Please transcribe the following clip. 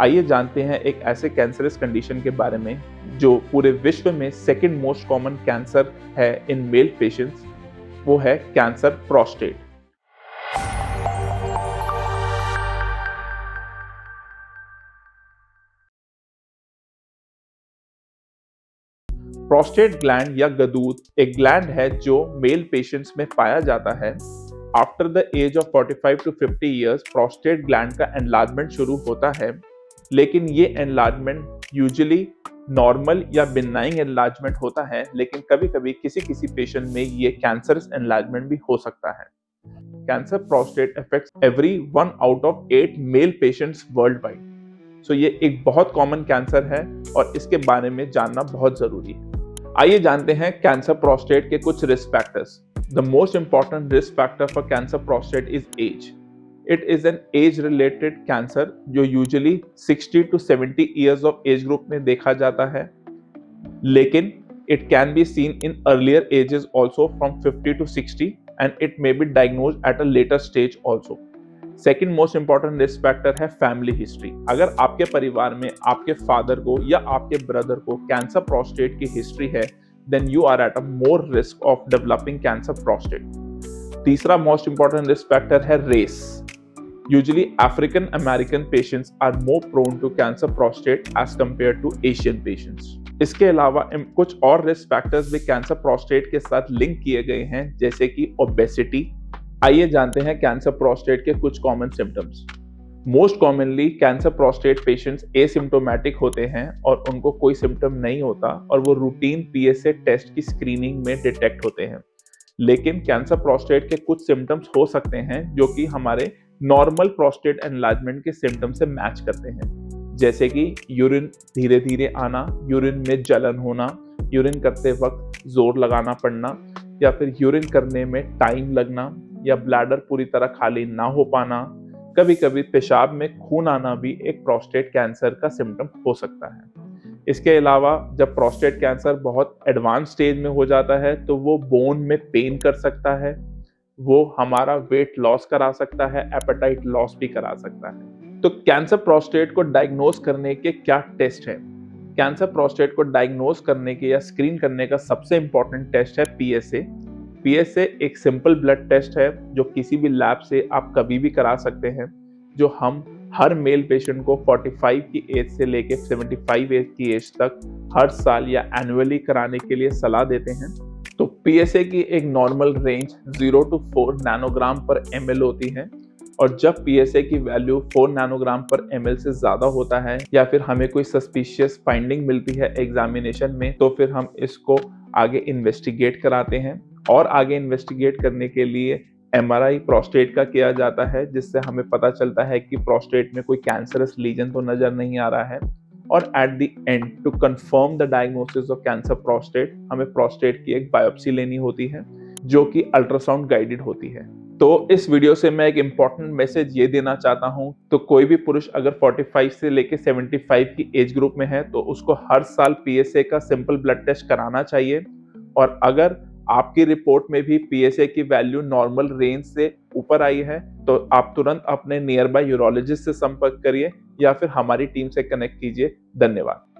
आइए जानते हैं एक ऐसे कैंसरस कंडीशन के बारे में जो पूरे विश्व में सेकंड मोस्ट कॉमन कैंसर है इन मेल पेशेंट्स। वो है कैंसर प्रोस्टेट। प्रोस्टेट ग्लैंड या गदूद एक ग्लैंड है जो मेल पेशेंट्स में पाया जाता है। After the age of 45 to 50 years prostate gland का एनलार्जमेंट शुरू होता है, लेकिन ये एनलार्जमेंट यूजुअली नॉर्मल या बिनाइन एनलार्जमेंट होता है, लेकिन कभी-कभी किसी पेशेंट में ये कैंसरस एनलार्जमेंट भी हो सकता है। Cancer prostate affects every 1 out of 8 male patients world wide. So ये एक बहुत कॉमन कैंसर है और इसके बारे में जानना बहुत जरूरी है। आइए जानते हैं कैंसर प्रोस्टेट के कुछ risk factors. The most important risk factor for cancer prostate is age. It is an age related cancer जो usually 60 to 70 years of age group में देखा जाता है, लेकिन it can be seen in earlier ages also from 50 to 60 and it may be diagnosed at a later stage also. Second most important risk factor है family history. अगर आपके परिवार में आपके फादर को या आपके ब्रदर को कैंसर प्रोस्टेट की हिस्ट्री है, then you are at a more risk of developing cancer prostate. तीसरा मोस्ट इंपॉर्टेंट रिस्क फैक्टर है race. Usually African American patients are more prone to cancer prostate as compare to Asian patients. इसके अलावा कुछ और risk factors भी cancer prostate के साथ link किए गए हैं, जैसे कि ओबेसिटी। आइए जानते हैं कैंसर प्रोस्टेट के कुछ common symptoms. Most commonly cancer prostate patients asymptomatic होते हैं और उनको कोई सिम्टम नहीं होता और वो रूटीन पीएसए टेस्ट की स्क्रीनिंग में डिटेक्ट होते हैं। लेकिन कैंसर प्रोस्टेट के कुछ सिम्टम्स हो सकते हैं जो कि हमारे नॉर्मल प्रोस्टेट एनलार्जमेंट के सिम्टम से मैच करते हैं, जैसे कि यूरिन धीरे धीरे आना, यूरिन में जलन होना, यूरिन करते वक्त जोर लगाना पड़ना, या फिर यूरिन करने में टाइम लगना, या ब्लैडर पूरी तरह खाली ना हो पाना। कभी कभी पेशाब में खून आना भी एक प्रोस्टेट कैंसर का सिम्टम हो सकता है। इसके अलावा जब प्रोस्टेट कैंसर बहुत एडवांस स्टेज में हो जाता है तो वो बोन में पेन कर सकता है, वो हमारा वेट लॉस करा सकता है, एपेटाइट लॉस भी करा सकता है। तो कैंसर प्रोस्टेट को डायग्नोज करने के क्या टेस्ट है? कैंसर प्रोस्टेट को डायग्नोज करने के या स्क्रीन करने का सबसे इंपॉर्टेंट टेस्ट है पीएसए। पीएसए एक सिंपल ब्लड टेस्ट है जो किसी भी लैब से आप कभी भी करा सकते हैं, जो हम हर मेल पेशेंट को 45 की एज से लेके 75 एज की एज तक हर साल या एनुअली कराने के लिए सलाह देते हैं। तो पीएसए की एक नॉर्मल रेंज 0 to 4 नैनोग्राम पर ml होती है, और जब पीएसए की वैल्यू 4 नैनोग्राम पर ml से ज्यादा होता है या फिर हमें कोई सस्पिशियस फाइंडिंग मिलती है एग्जामिनेशन में, तो फिर हम इसको आगे इन्वेस्टिगेट कराते हैं। और आगे इन्वेस्टिगेट करने के लिए एमआरआई प्रोस्टेट का किया जाता है, जिससे हमें पता चलता है कि प्रोस्टेट में कोई कैंसरस लीजन तो नजर नहीं आ रहा है। और at the end to confirm the diagnosis of cancer prostate हमें प्रोस्टेट की एक बायोप्सी लेनी होती है, जो कि अल्ट्रासाउंड गाइडेड होती है। तो इस वीडियो से मैं एक इंपॉर्टेंट मैसेज ये देना चाहता हूँ, तो कोई भी पुरुष अगर 45 से लेके 75 की एज ग्रुप में है तो उसको हर साल पीएसए का सिंपल ब्लड टेस्ट कराना चाहिए। और अगर आपकी रिपोर्ट में भी पीएसए की वैल्यू नॉर्मल रेंज से ऊपर आई है तो आप तुरंत अपने नियर बाय यूरोलॉजिस्ट से संपर्क करिए या फिर हमारी टीम से कनेक्ट कीजिए। धन्यवाद।